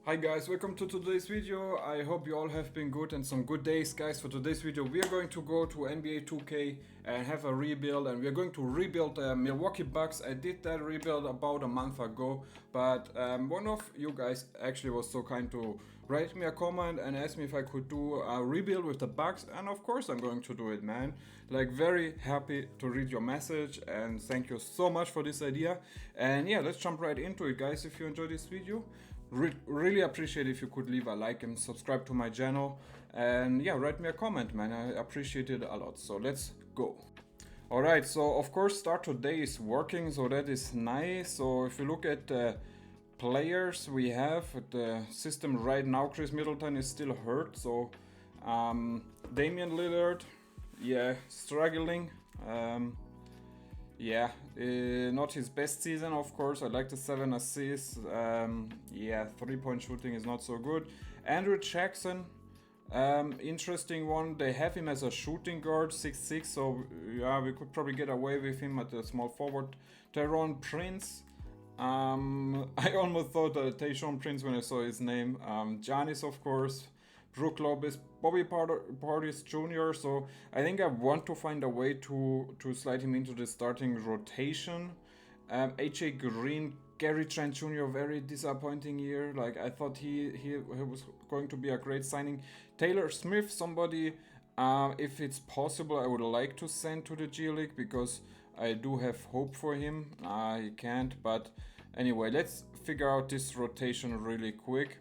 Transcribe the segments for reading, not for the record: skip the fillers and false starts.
Hi guys, welcome to today's video. I hope you all have been good and some good days, guys. For today's video we are going to go to NBA 2K and have a rebuild, and we are going to rebuild the Milwaukee Bucks. I did that rebuild about a month ago, but one of you guys actually was so kind to write me a comment and ask me if I could do a rebuild with the Bucks, and of course I'm going to do it, man. Like, very happy to read your message and thank you so much for this idea. And yeah, let's jump right into it, guys. If you enjoyed this video, really appreciate if you could leave a like and subscribe to my channel, and yeah, write me a comment, man. I appreciate it a lot. So let's go. Alright, so of course start today is working, so that is nice. So if you look at the players we have at the system right now, Chris Middleton is still hurt, so Damian Lillard, yeah, struggling. Yeah, not his best season, of course. I like the 7 assists. Yeah, 3-point shooting is not so good. Andrew Jackson, interesting one. They have him as a shooting guard, 6'6", so yeah, we could probably get away with him at the small forward. Tyrone Prince, I almost thought Tayshaun Prince when I saw his name. Giannis, of course. Brook Lopez, Bobby Portis Jr. So I think I want to find a way to slide him into the starting rotation. AJ Green, Gary Trent Jr. very disappointing year. Like, I thought he was going to be a great signing. Taylor Smith, somebody, if it's possible, I would like to send to the G League because I do have hope for him. He can't, but anyway, let's figure out this rotation really quick.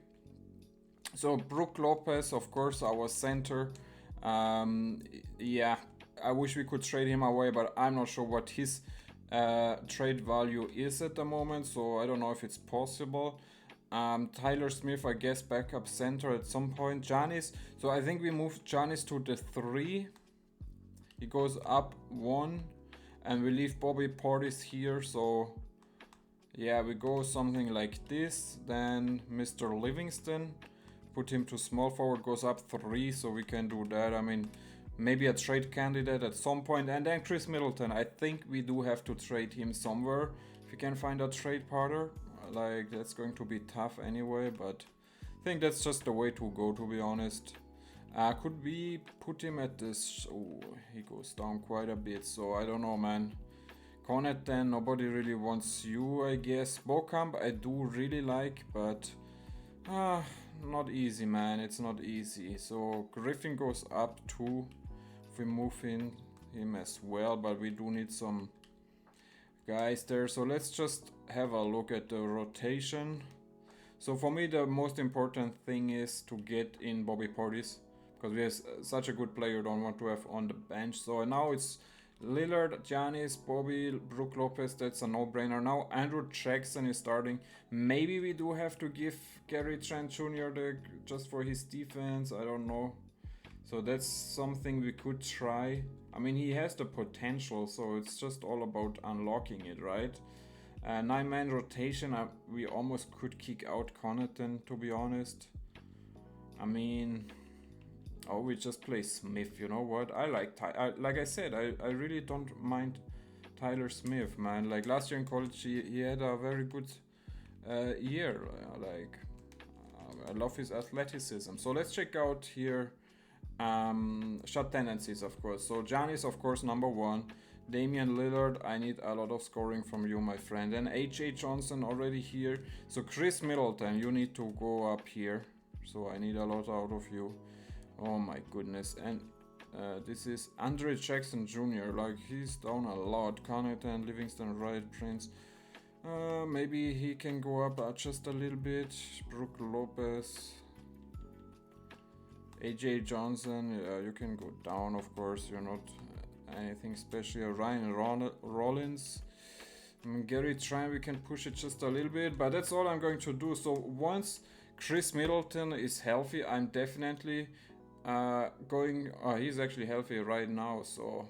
So Brook Lopez, of course, our center. Yeah, I wish we could trade him away, but I'm not sure what his trade value is at the moment, so I don't know if it's possible. Tyler Smith, I guess, backup center at some point. Giannis, so I think we moved Giannis to the 3. He goes up 1, and we leave Bobby Portis here, so yeah, we go something like this. Then Mr. Livingston, put him to small forward, goes up 3, so we can do that. I mean, maybe a trade candidate at some point. And then Chris Middleton, I think we do have to trade him somewhere. If we can find a trade partner, like, that's going to be tough anyway, but I think that's just the way to go, to be honest. Could we put him at this? Oh, he goes down quite a bit, so I don't know, man. Connaughton, nobody really wants you, I guess. Bokamp, I do really like, but not easy, man. It's not easy. So Griffin goes up 2. If we move in him as well, but we do need some guys there. So let's just have a look at the rotation. So for me, the most important thing is to get in Bobby Portis, because we have such a good player, don't want to have on the bench. So now it's Lillard, Giannis, Bobby, Brook Lopez, that's a no-brainer. Now Andrew Jackson is starting. Maybe we do have to give Gary Trent Jr. just for his defense, I don't know. So that's something we could try. I mean, he has the potential, so it's just all about unlocking it, right? 9-man rotation, we almost could kick out Connaughton, to be honest. I mean, oh, we just play Smith, you know what? I like like I said, I really don't mind Tyler Smith, man. Like, last year in college, he had a very good year. Like, I love his athleticism. So let's check out here shot tendencies, of course. So Giannis, of course, number 1. Damian Lillard, I need a lot of scoring from you, my friend. And AJ Johnson already here. So Chris Middleton, you need to go up here. So I need a lot out of you. Oh my goodness. And this is Andre Jackson Jr. Like, he's down a lot. Connaughton, Livingston, Wright, Prince. Maybe he can go up just a little bit. Brook Lopez, AJ Johnson, you can go down, of course. You're not anything special. Ryan Rollins. Gary Trent, we can push it just a little bit, but that's all I'm going to do. So once Chris Middleton is healthy, I'm definitely going. He's actually healthy right now, so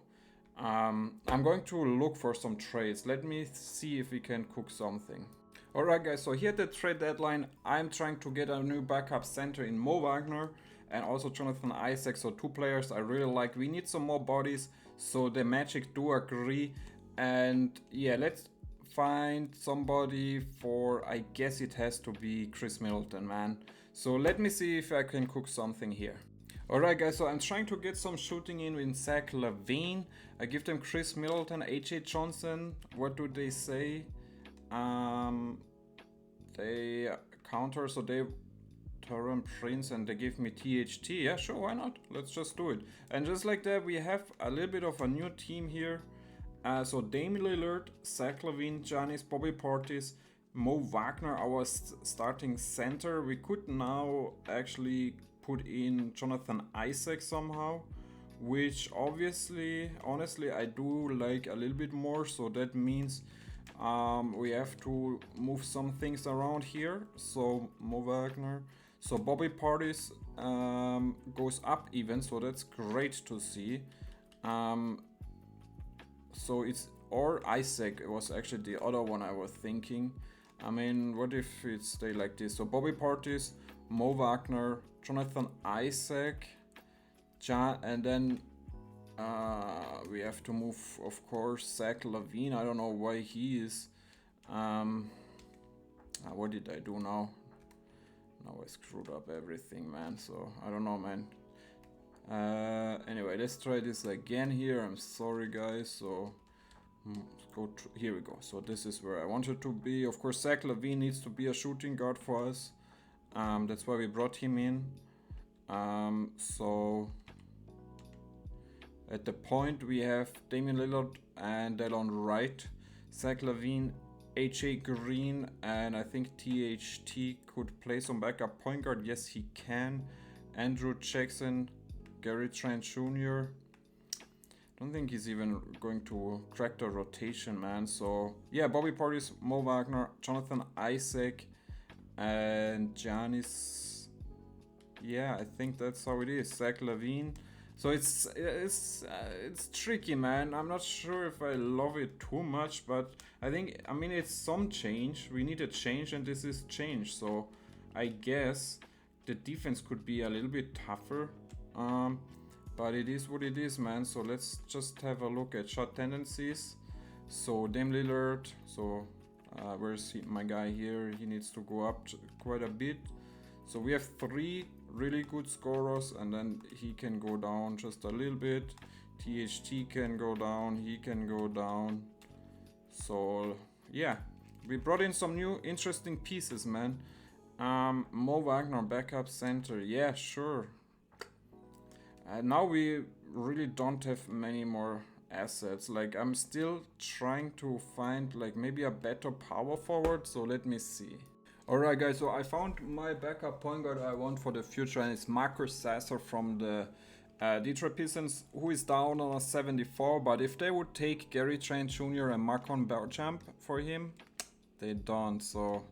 I'm going to look for some trades. Let me see if we can cook something. Alright, guys, so here at the trade deadline, I'm trying to get a new backup center in Mo Wagner and also Jonathan Isaac. So 2 players I really like. We need some more bodies, so the Magic do agree. And yeah, let's find somebody for, I guess it has to be Chris Middleton, man. So let me see if I can cook something here. Alright guys, so I'm trying to get some shooting in Zach LaVine. I give them Chris Middleton, AJ Johnson. What do they say? They counter, so they Torrent Prince, and they give me THT. Yeah, sure, why not? Let's just do it. And just like that, we have a little bit of a new team here. So Dame Lillard, Zach LaVine, Giannis, Bobby Portis, Mo Wagner, our starting center. We could now actually put in Jonathan Isaac somehow, which obviously, honestly, I do like a little bit more. So that means we have to move some things around here. So Mo Wagner. So Bobby Portis goes up even, so that's great to see. So it's, or Isaac was actually the other one I was thinking. I mean, what if it stay like this? So Bobby Portis, Mo Wagner, Jonathan Isaac, and then we have to move, of course, Zach LaVine. I don't know why he is. What did I do now? Now I screwed up everything, man. So I don't know, man. Anyway, let's try this again here. I'm sorry, guys. So here we go. So this is where I wanted to be. Of course, Zach LaVine needs to be a shooting guard for us. That's why we brought him in. So at the point we have Damian Lillard and Delon Wright, Zach LaVine, AJ Green, and I think THT could play some backup point guard. Yes, he can. Andrew Jackson, Gary Trent Jr. Don't think he's even going to crack the rotation, man. So yeah, Bobby Portis, Mo Wagner, Jonathan Isaac, and Giannis. Yeah, I think that's how it is. Zach LaVine. So it's tricky, man. I'm not sure if I love it too much, but I mean it's some change. We need a change, and this is change. So I guess the defense could be a little bit tougher. But it is what it is, man. So let's just have a look at shot tendencies. So Dame Lillard. So where's my guy here? He needs to go up quite a bit. So we have 3 really good scorers, and then he can go down just a little bit. THT can go down, he can go down. So yeah, we brought in some new interesting pieces, man. Mo Wagner, backup center. Yeah, sure. Now we really don't have many more assets. Like, I'm still trying to find like maybe a better power forward. So let me see. Alright guys, so I found my backup point guard I want for the future, and it's Marcus Sasser from the Detroit Pistons, who is down on a 74. But if they would take Gary Trent Jr. and Marcon Beauchamp for him, they don't. So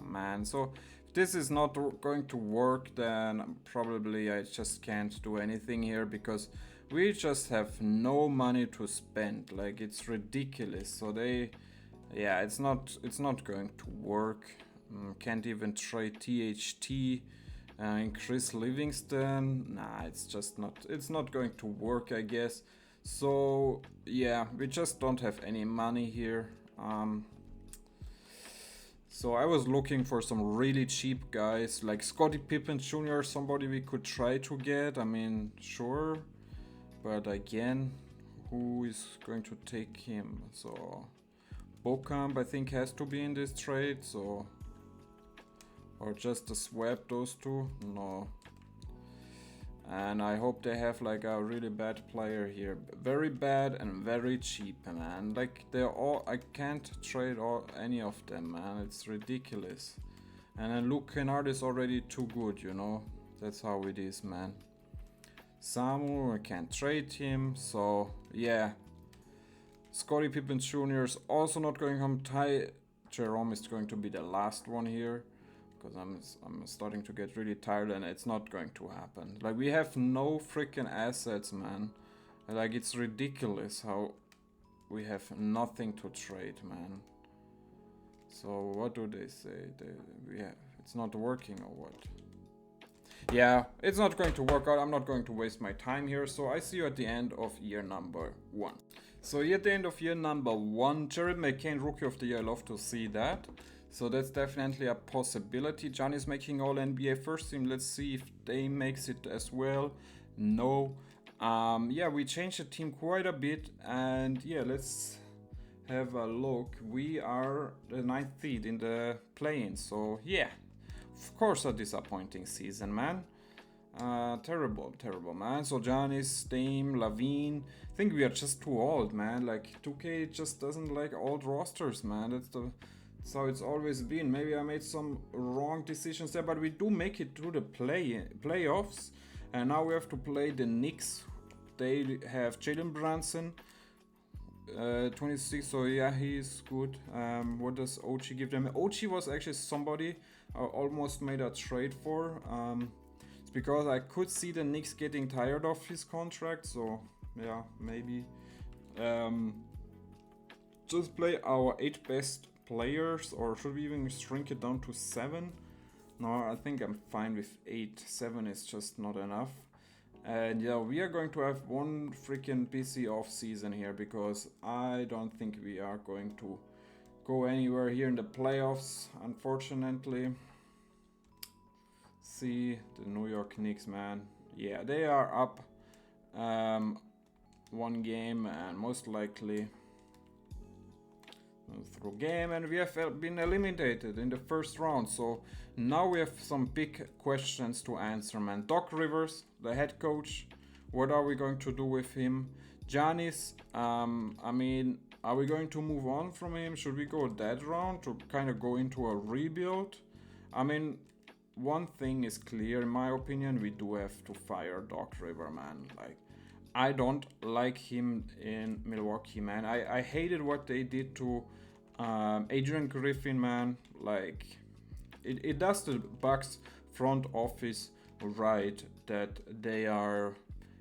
man, so if this is not going to work, then probably I just can't do anything here, because we just have no money to spend. Like, it's ridiculous. So yeah, it's not going to work. Can't even trade THT and Chris Livingston. Nah, it's not going to work, I guess. So yeah, we just don't have any money here. So I was looking for some really cheap guys like Scottie Pippen Jr., somebody we could try to get. I mean, sure, but again, who is going to take him? So Beauchamp, I think, has to be in this trade. So, or just to swap those two? No. And I hope they have like a really bad player here. Very bad and very cheap, man. Like, they're all, I can't trade any of them, man. It's ridiculous. And then Luke Kennard is already too good, you know. That's how it is, man. Samu, I can't trade him. So yeah. Scottie Pippen Jr. is also not going home. Ty Jerome is going to be the last one here, because I'm starting to get really tired, and it's not going to happen. Like, we have no freaking assets, man. Like, it's ridiculous how we have nothing to trade, man. So what do they say? It's not working or what? Yeah, it's not going to work out. I'm not going to waste my time here. So I see you at the end of year number 1. So here at the end of year number 1, Jared McCain, Rookie of the Year, I love to see that. So that's definitely a possibility. Giannis making all NBA first team. Let's see if they makes it as well. No. Yeah, we changed the team quite a bit, and yeah, let's have a look. We are the 9th seed in the play-in, so yeah, of course a disappointing season, man. Terrible, man. So Giannis, Dame, Lavine. I think we are just too old, man. Like 2K just doesn't like old rosters, man. That's how it's always been. Maybe I made some wrong decisions there, but we do make it to the playoffs, and now we have to play the Knicks. They have Jalen Brunson, 26. So yeah, he's good. What does OG give them? OG was actually somebody I almost made a trade for. Because I could see the Knicks getting tired of his contract, so yeah, maybe just play our 8 best players, or should we even shrink it down to 7? No, I think I'm fine with 8. 7 is just not enough. And yeah, we are going to have one freaking busy off season here, because I don't think we are going to go anywhere here in the playoffs, unfortunately. See the New York Knicks, man. Yeah, they are up 1 game, and most likely through game, and we have been eliminated in the first round. So now we have some big questions to answer, man. Doc Rivers, the head coach, what are we going to do with him? Giannis, I mean, are we going to move on from him? Should we go that round to kind of go into a rebuild? I mean, one thing is clear, in my opinion, we do have to fire Doc River, man. Like, I don't like him in Milwaukee, man. I hated what they did to Adrian Griffin, man. Like, it does the Bucks front office right that they are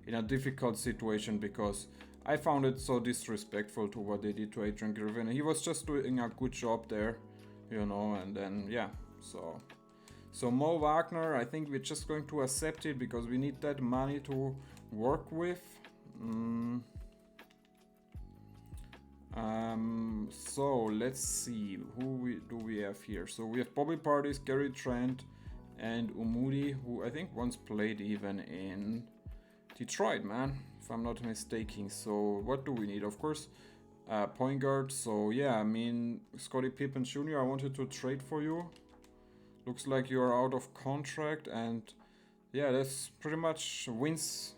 in a difficult situation, because I found it so disrespectful to what they did to Adrian Griffin. He was just doing a good job there, you know, and then, yeah, So Mo Wagner, I think we're just going to accept it, because we need that money to work with. So let's see, who do we have here? So we have Bobby Portis, Gary Trent, and Umudi, who I think once played even in Detroit, man, if I'm not mistaken. So what do we need? Of course, point guard. So yeah, I mean, Scottie Pippen Jr., I wanted to trade for you. Looks like you're out of contract, and yeah, that's pretty much Vince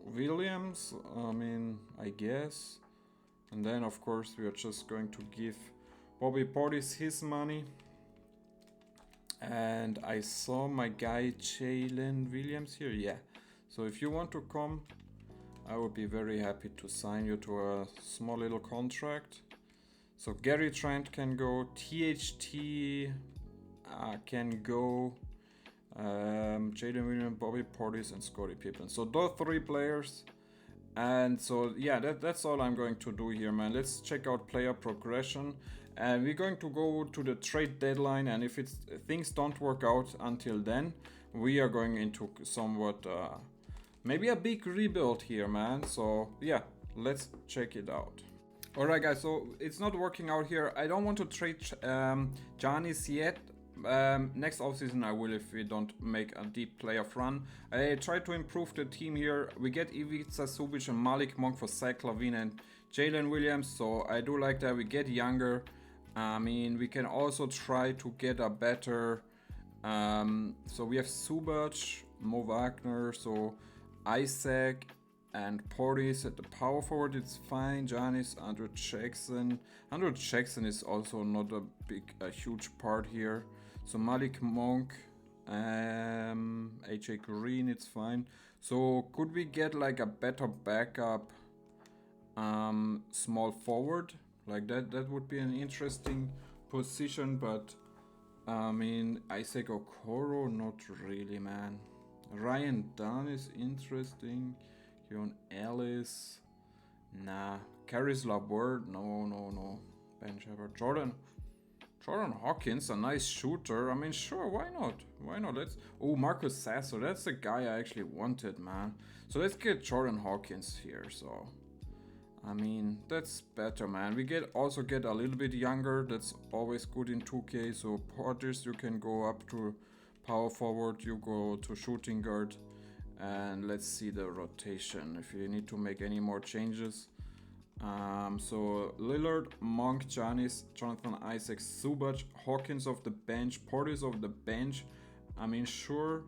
Williams, I mean, I guess. And then, of course, we are just going to give Bobby Portis his money. And I saw my guy Jalen Williams here, yeah. So if you want to come, I would be very happy to sign you to a small little contract. So Gary Trent can go, THT can go, Jaden Williams, Bobby Portis, and Scottie Pippen. So those 3 players. And so yeah, that's all I'm going to do here, man. Let's check out player progression, and we're going to go to the trade deadline, and if things don't work out until then, we are going into somewhat maybe a big rebuild here, man. So yeah, let's check it out. Alright guys, so it's not working out here. I don't want to trade Giannis yet. Next offseason I will, if we don't make a deep playoff run. I try to improve the team here. We get Ivica Subic and Malik Monk for Zach LaVine and Jalen Williams, so I do like that. We get younger. I mean, we can also try to get a better so we have Subac, Mo Wagner, so Isaac and Portis at the power forward, it's fine. Giannis, Andrew Jackson. Andrew Jackson is also not a huge part here. So Malik Monk, AJ Green, it's fine. So could we get like a better backup small forward? Like that would be an interesting position, but I mean, Isaac Okoro, not really, man. Ryan Dunn is interesting. Keon Ellis, nah. Caris LeVert, no. Ben Shepard, Jordan Hawkins, a nice shooter. I mean, sure, why not? Marcus Sasser, that's the guy I actually wanted, man. So let's get Jordan Hawkins here. So I mean, that's better, man. We also get a little bit younger. That's always good in 2K. So Portis, you can go up to power forward. You go to shooting guard. And let's see the rotation. If you need to make any more changes. So Lillard, Monk, Giannis, Jonathan Isaac, Zubac, Hawkins off the bench, Portis off the bench. I mean, sure,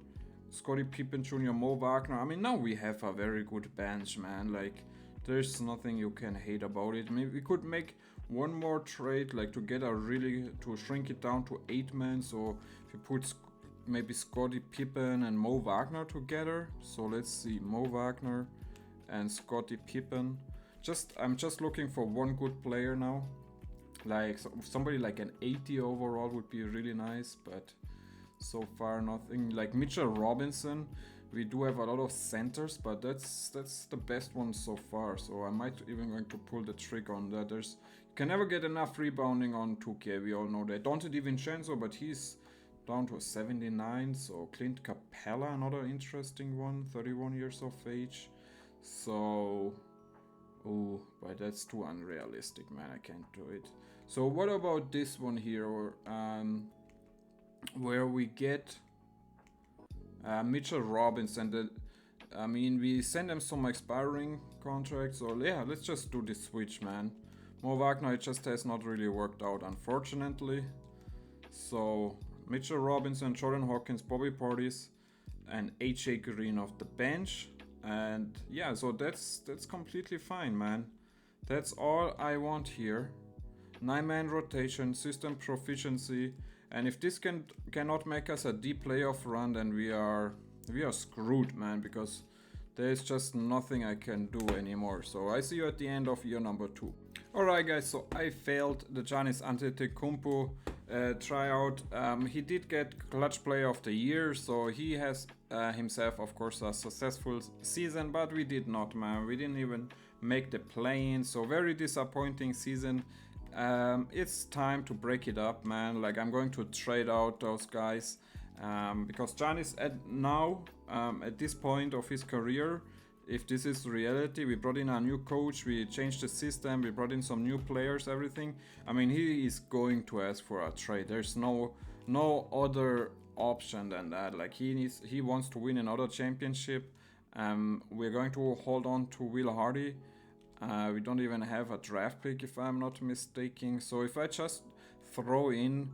Scottie Pippen Jr., Mo Wagner. I mean, now we have a very good bench, man. Like, there's nothing you can hate about it. Maybe we could make one more trade, like to get a really to shrink it down to 8 men. So if you put maybe Scottie Pippen and Mo Wagner together. So let's see, Mo Wagner and Scottie Pippen. I'm just looking for one good player now. Like somebody like an 80 overall would be really nice, but so far nothing. Like Mitchell Robinson, we do have a lot of centers, but that's the best one so far. So I might even going to pull the trigger on that. You can never get enough rebounding on 2K. We all know that. Dante DiVincenzo, but he's down to 79. So Clint Capella, another interesting one, 31 years of age. So, oh, but that's too unrealistic, man. I can't do it. So what about this one here, where we get Mitchell Robinson? I mean, we send them some expiring contracts. So yeah, let's just do this switch, man. Mo Wagner, it just has not really worked out, unfortunately. So Mitchell Robinson, Jordan Hawkins, Bobby Portis, and AJ Green off the bench. And yeah, so that's completely fine, man. That's all I want here. 9-man rotation, system proficiency, and if this cannot make us a deep playoff run, then we are screwed, man, because there's just nothing I can do anymore. So I see you at the end of year number 2. Alright guys, so I failed the Giannis Antetokounmpo tryout. He did get clutch player of the year, so he has himself, of course, a successful season, but we did not, man. We didn't even make the play-in, so very disappointing season. It's time to break it up, man. Like, I'm going to trade out those guys because Giannis at this point of his career, if this is reality, we brought in a new coach, we changed the system, we brought in some new players, everything. I mean, he is going to ask for a trade. There's no other option than that. Like, he wants to win another championship. We're going to hold on to Will Hardy. We don't even have a draft pick, if I'm not mistaken. So if I just throw in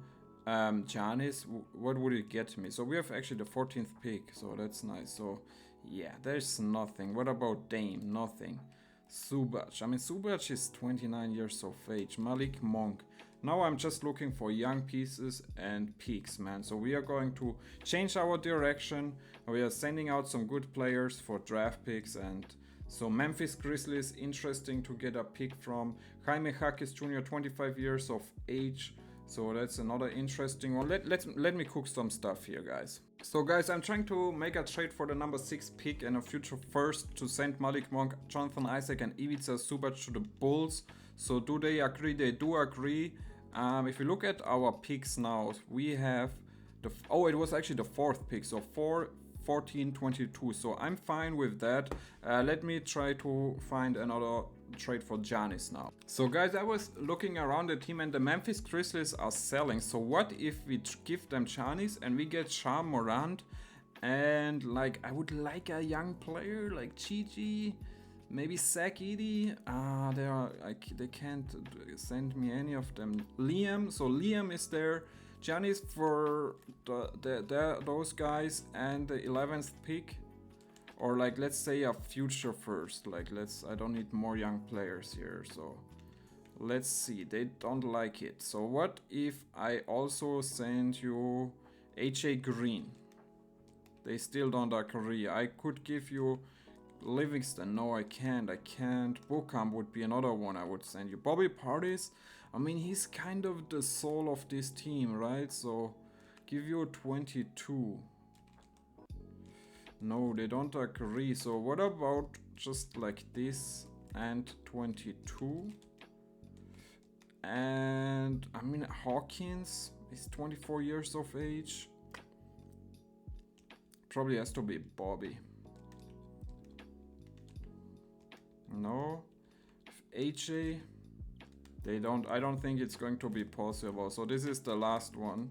Giannis, what would it get me? So we have actually the 14th pick, so that's nice. So yeah, there's nothing. What about Dame? Nothing. Zubac. I mean, Zubac is 29 years of age. Malik Monk. Now I'm just looking for young pieces and picks, man. So we are going to change our direction. We are sending out some good players for draft picks. And so Memphis Grizzlies, interesting to get a pick from. Jaime Jaquez Jr., 25 years of age. So that's another interesting one. Let me cook some stuff here, guys. So guys, I'm trying to make a trade for the number 6 pick and a future first to send Malik Monk, Jonathan Isaac, and Ivica Zubac to the Bulls. So do they agree? They do agree. If you look at our picks now, we have it was actually the 4th pick. So 4, 14, 22. So I'm fine with that. Let me try to find another trade for Giannis now. So guys, I was looking around the team and the Memphis Grizzlies are selling. So what if we give them Giannis and we get Ja Morant, and like I would like a young player like Gigi, maybe Zach Edey. They can't send me any of them. Liam, so Liam is there. Giannis for those guys and the 11th pick. Or like, let's say a future first. Like, I don't need more young players here. So let's see. They don't like it. So what if I also send you AJ Green? They still don't agree. I could give you Livingston. No, I can't. Bookhamp would be another one I would send you. Bobby Portis. I mean, he's kind of the soul of this team, right? So give you 22. No, they don't agree. So what about just like this and 22? And I mean, Hawkins is 24 years of age. Probably has to be Bobby. No. AJ. I don't think it's going to be possible. So this is the last one.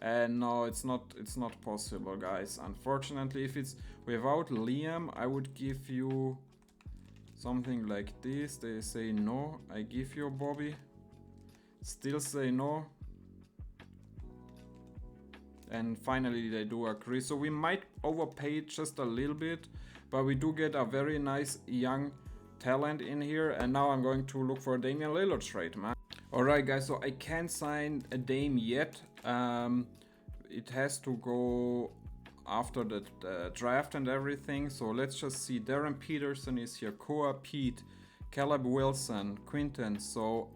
And no, it's not possible, guys. Unfortunately, if it's without Liam, I would give you something like this. They say no. I give you Bobby. Still say no. And finally they do agree. So we might overpay just a little bit, but we do get a very nice young talent in here. And now I'm going to look for a Damian Lillard trade, man. Alright guys, so I can't sign a Dame yet. It has to go after the draft and everything. So let's just see. Darren Peterson is here. Koa Pete, Caleb Wilson, Quinton. So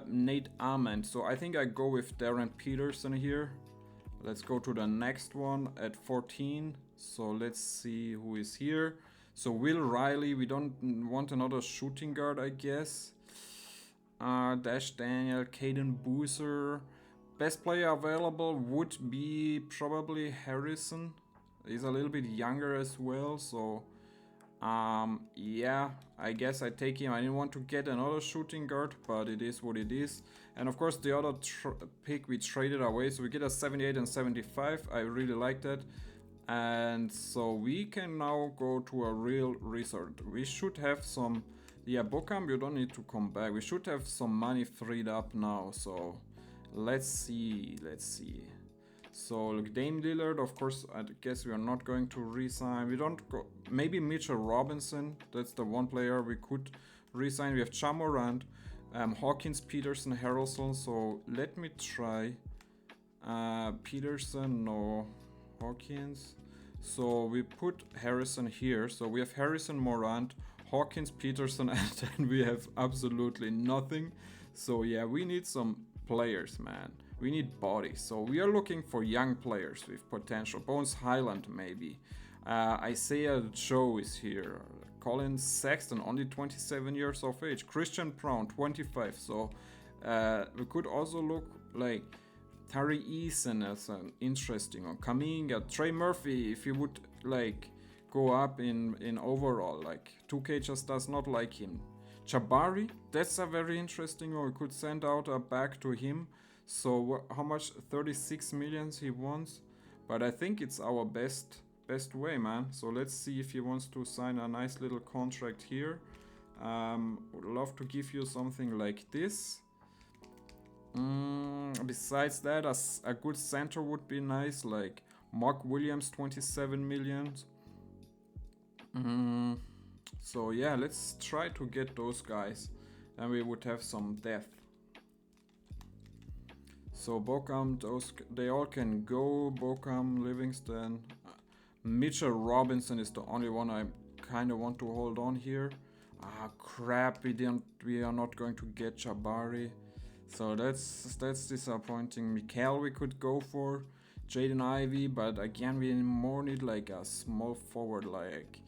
Nate Armand. So I think I go with Darren Peterson here. Let's go to the next one at 14. So let's see who is here. So Will Riley. We don't want another shooting guard, I guess. Dash Daniel, Caden Boozer. Best player available would be probably Harrison. He's a little bit younger as well, so yeah, I guess I take him. I didn't want to get another shooting guard, but it is what it is. And of course the other pick we traded away, so we get a 78 and 75. I really like that. And so we can now go to a real resort. We should have some, yeah, Bokam, you don't need to come back. We should have some money freed up now, so let's see. So Dame Lillard, of course, I guess we are not going to re-sign. We don't go, maybe Mitchell Robinson, that's the one player we could re-sign. We have Ja Morant, Hawkins, Peterson, Harrelson. So let me try Peterson, no, Hawkins. So we put Harrison here. So we have Harrison, Morant, Hawkins, Peterson, and then we have absolutely nothing. So yeah, we need some players, man. We need bodies. So we are looking for young players with potential. Bones Highland, maybe. Isaiah Joe is here. Colin Sexton, only 27 years of age. Christian Brown, 25. So we could also look like Tari Eason as an interesting one. Kaminga, Trey Murphy, if he would like go up in overall. Like 2K just does not like him. Jabari, that's a very interesting one. We could send out a bag to him. So how much? 36 millions he wants. But I think it's our best way, man. So let's see if he wants to sign a nice little contract here. Would love to give you something like this. Besides that, a good center would be nice, like Mark Williams, 27 million. So yeah, let's try to get those guys, and we would have some depth. So Bokam, they all can go. Bokam, Livingston, Mitchell Robinson is the only one I kind of want to hold on here. Ah, crap! We are not going to get Jabari, so that's disappointing. Mikal we could go for, Jaden Ivey, but again we more need like a small forward, like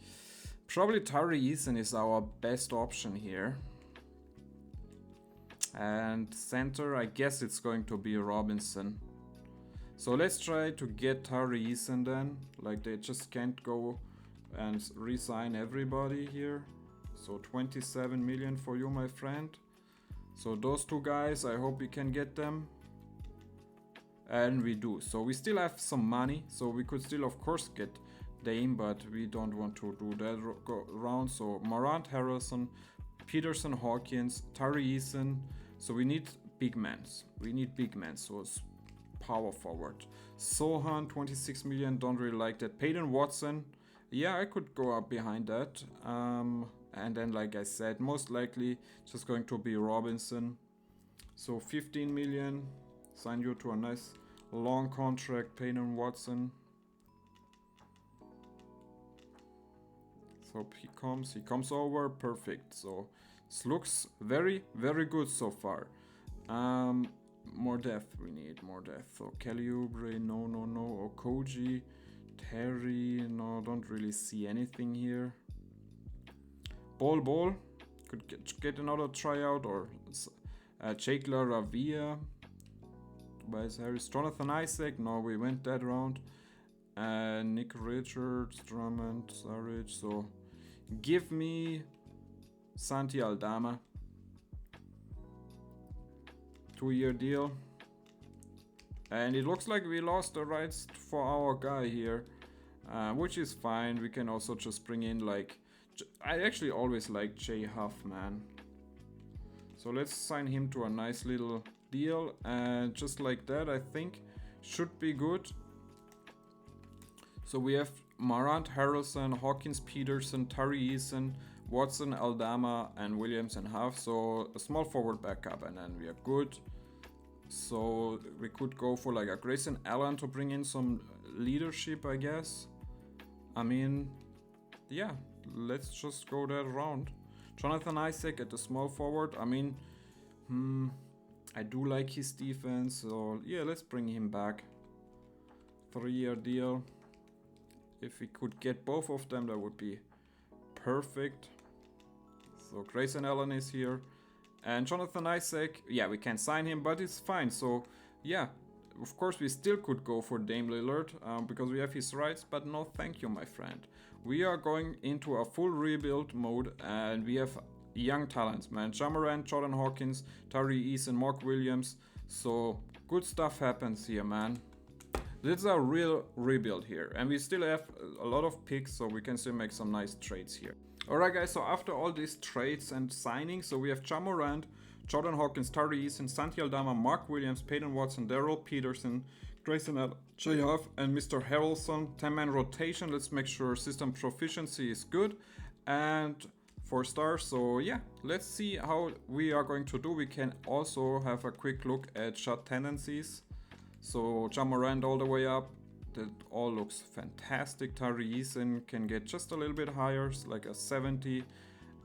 probably Tari Eason is our best option here. And center, I guess it's going to be Robinson. So let's try to get Tari Eason then. Like they just can't go and re-sign everybody here. So 27 million for you, my friend. So those two guys, I hope we can get them. And we do. So we still have some money. So we could still, of course, get Dame, but we don't want to do that round. So Morant, Harrison, Peterson, Hawkins, Tari Eason. So we need big men. So it's power forward. Sohan, 26 million. Don't really like that. Peyton Watson. Yeah, I could go up behind that. And then, like I said, most likely just going to be Robinson. So 15 million. Sign you to a nice long contract, Peyton Watson. So he comes over, perfect. So this looks very, very good so far. More depth, we need more depth. So Kelly Oubre, no. Okoji, Terry, no, don't really see anything here. Ball, could get another tryout, or Jake LaRavia, Tobias Harris, Jonathan Isaac, no, we went that round. Nick Richards, Drummond, Saric, so give me Santi Aldama. 2-year deal. And it looks like we lost the rights for our guy here, which is fine. We can also just bring in like... I actually always like Jay Huff, man. So let's sign him to a nice little deal. And just like that, I think should be good. So we have Morant, Harrelson, Hawkins, Peterson, Tari Eason, Watson, Aldama, and Williams and Huff. So a small forward backup, and then we are good. So we could go for like a Grayson Allen to bring in some leadership, I guess. I mean, yeah, let's just go that round. Jonathan Isaac at the small forward. I mean, I do like his defense, so yeah, let's bring him back. 3-year deal. If we could get both of them, that would be perfect. So Grayson Allen is here. And Jonathan Isaac, yeah, we can sign him, but it's fine. So, yeah, of course we still could go for Dame Lillard because we have his rights, but no thank you, my friend. We are going into a full rebuild mode, and we have young talents, man. Ja Morant, Jordan Hawkins, Tari Eason, Mark Williams. So, good stuff happens here, man. This is a real rebuild here, and we still have a lot of picks, so we can still make some nice trades here. Alright guys, so after all these trades and signings, so we have Ja Morant, Jordan Hawkins, Tari Eason, Santi Aldama, Mark Williams, Peyton Watson, Daryl Peterson, Grayson Allen, Jay Huff, and Mr. Harrelson. 10-man rotation, let's make sure system proficiency is good. And 4 stars, so yeah, let's see how we are going to do. We can also have a quick look at shot tendencies. So Ja Morant all the way up. That all looks fantastic. Tari Eason can get just a little bit higher, like a 70.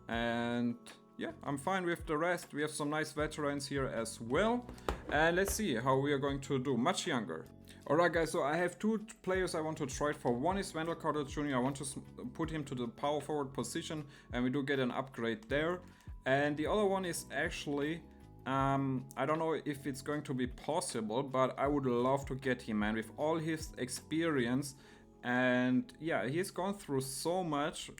And yeah, I'm fine with the rest. We have some nice veterans here as well. And let's see how we are going to do. Much younger. Alright guys, so I have 2 players I want to trade for. One is Wendell Carter Jr. I want to put him to the power forward position, and we do get an upgrade there. And the other one is actually... I don't know if it's going to be possible, but I would love to get him, man, with all his experience. And yeah, he's gone through so much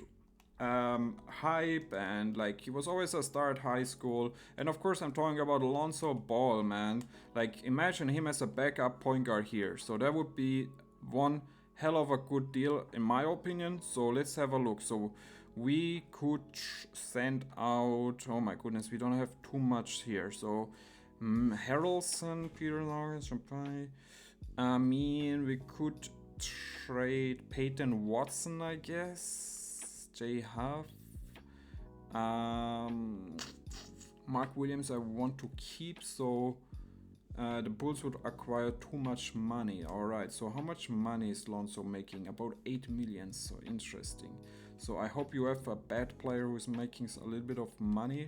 hype, and like he was always a star at high school. And of course I'm talking about Lonzo Ball, man. Like imagine him as a backup point guard here. So that would be one hell of a good deal in my opinion. So let's have a look. So we could send out, oh my goodness, we don't have too much here. So Harrelson, Peter Lawrence, Champagne. I mean, we could trade Peyton Watson, I guess. Jay Huff. Mark Williams I want to keep, so the Bulls would acquire too much money. Alright, so how much money is Lonzo making? About 8 million, so interesting. So I hope you have a bad player who's making a little bit of money.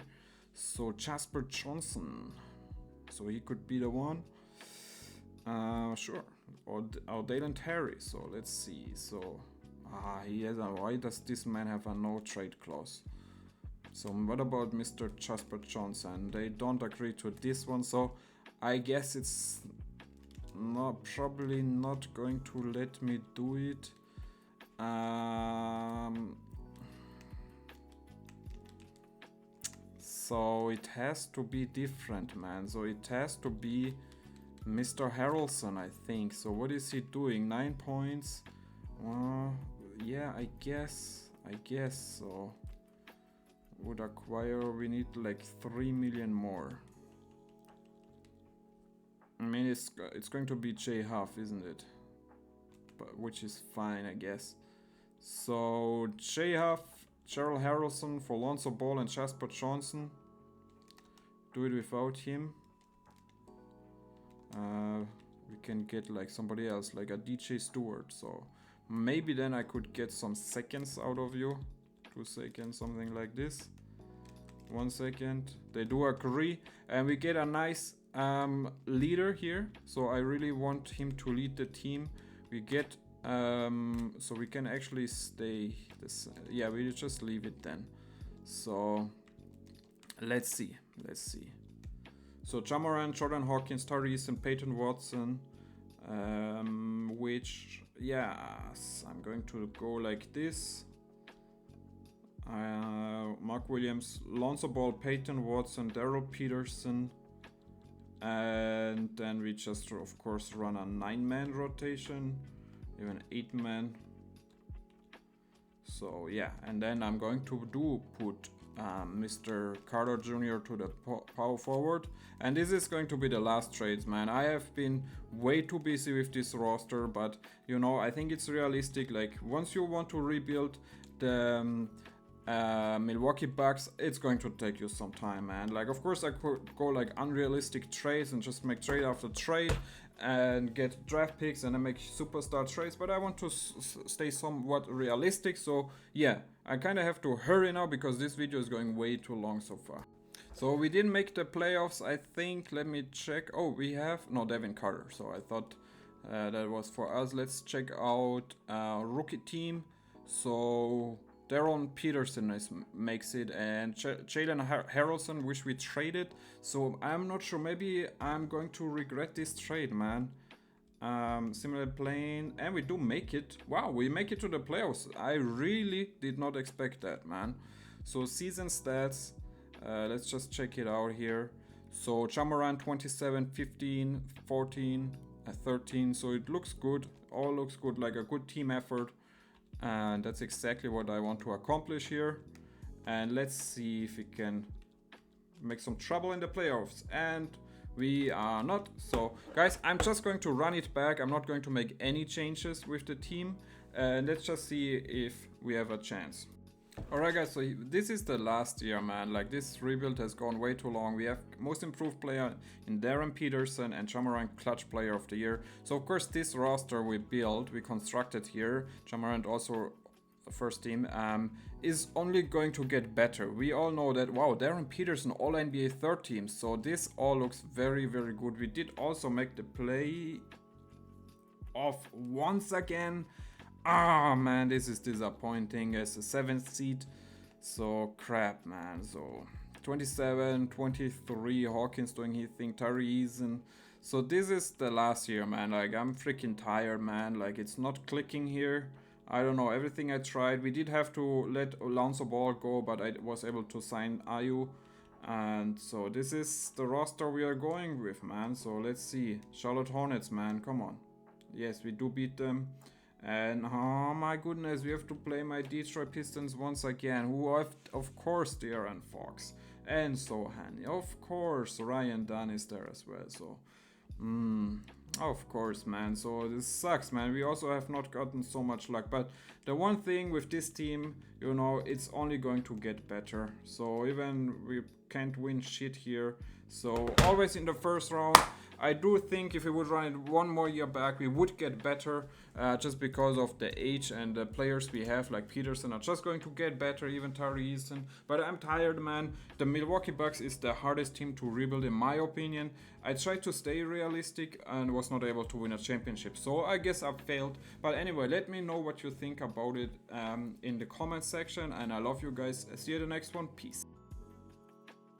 So Jasper Johnson. So he could be the one. Sure. Or Dalen Terry. So let's see. So he has a, why does this man have a no trade clause? So what about Mr. Jasper Johnson? They don't agree to this one. So I guess it's probably not going to let me do it. So it has to be different, man. So it has to be Mr. Harrelson, I think. So what is he doing? 9 points. Yeah, I guess so. Would acquire, we need like 3 million more. I mean, it's going to be Jay Huff, isn't it? But which is fine, I guess. So Jay Huff, Gerald Harrelson for Lonzo Ball and Jasper Johnson. Do it without him. We can get like somebody else, like a DJ Stewart. So maybe then I could get some seconds out of you. 2 seconds, something like this. 1 second. They do agree, and we get a nice leader here. So I really want him to lead the team. We get so we can actually stay this. Yeah, we just leave it then. So let's see. So Ja Morant, Jordan Hawkins, Tari Eason, Peyton Watson, which, yes, I'm going to go like this. Mark Williams, Lonzo Ball, Peyton Watson, Daryl Peterson. And then we just, of course, run a 9-man rotation, even 8-man. So yeah, and then I'm going to put Mr. Carter Jr. to the power forward. And this is going to be the last trades, man. I have been way too busy with this roster, but you know, I think it's realistic. Like, once you want to rebuild the Milwaukee Bucks, it's going to take you some time, man. Like, of course I could go like unrealistic trades and just make trade after trade and get draft picks and then make superstar trades, but I want to stay somewhat realistic. So yeah, I kind of have to hurry now because this video is going way too long so far. So we didn't make the playoffs, I think. Let me check. Oh, we have no Devin Carter, so I thought that was for us. Let's check out rookie team. So Daron Peterson makes it, and Jalen Harrelson, which we traded. So I'm not sure. Maybe I'm going to regret this trade, man. Similar plane, and we do make it. Wow, we make it to the playoffs. I really did not expect that, man. So season stats, let's just check it out here. So Jamoran 27, 15, 14, 13. So it looks good. All looks good, like a good team effort. And that's exactly what I want to accomplish here. And let's see if we can make some trouble in the playoffs. And we are not. So guys, I'm just going to run it back. I'm not going to make any changes with the team. And let's just see if we have a chance. Alright guys, so this is the last year, man. Like, this rebuild has gone way too long. We have most improved player in Darren Peterson and Jamoran clutch player of the year. So of course this roster we constructed here, Jamoran also first team, is only going to get better. We all know that, wow, Darren Peterson all NBA third team. So this all looks very, very good. We did also make the play off once again. Ah, man, this is disappointing as a 7th seed. So crap, man. So 27, 23, Hawkins doing his thing, Tyrese. So this is the last year, man. Like, I'm freaking tired, man. Like, it's not clicking here. I don't know, everything I tried. We did have to let Lonzo Ball go, but I was able to sign Ayu. And so this is the roster we are going with, man. So let's see. Charlotte Hornets, man, come on. Yes, we do beat them. And oh my goodness, we have to play my Detroit Pistons once again, who have, of course, De'Aaron Fox and Sohan. Of course, Ryan Dunn is there as well. So, of course, man. So this sucks, man. We also have not gotten so much luck. But the one thing with this team, you know, it's only going to get better. So even we can't win shit here. So always in the first round. I do think if we would run it one more year back, we would get better, just because of the age and the players we have, like Peterson, are just going to get better, even Tyrese. But I'm tired, man. The Milwaukee Bucks is the hardest team to rebuild, in my opinion. I tried to stay realistic and was not able to win a championship, so I guess I failed. But anyway, let me know what you think about it in the comment section, and I love you guys. See you in the next one. Peace.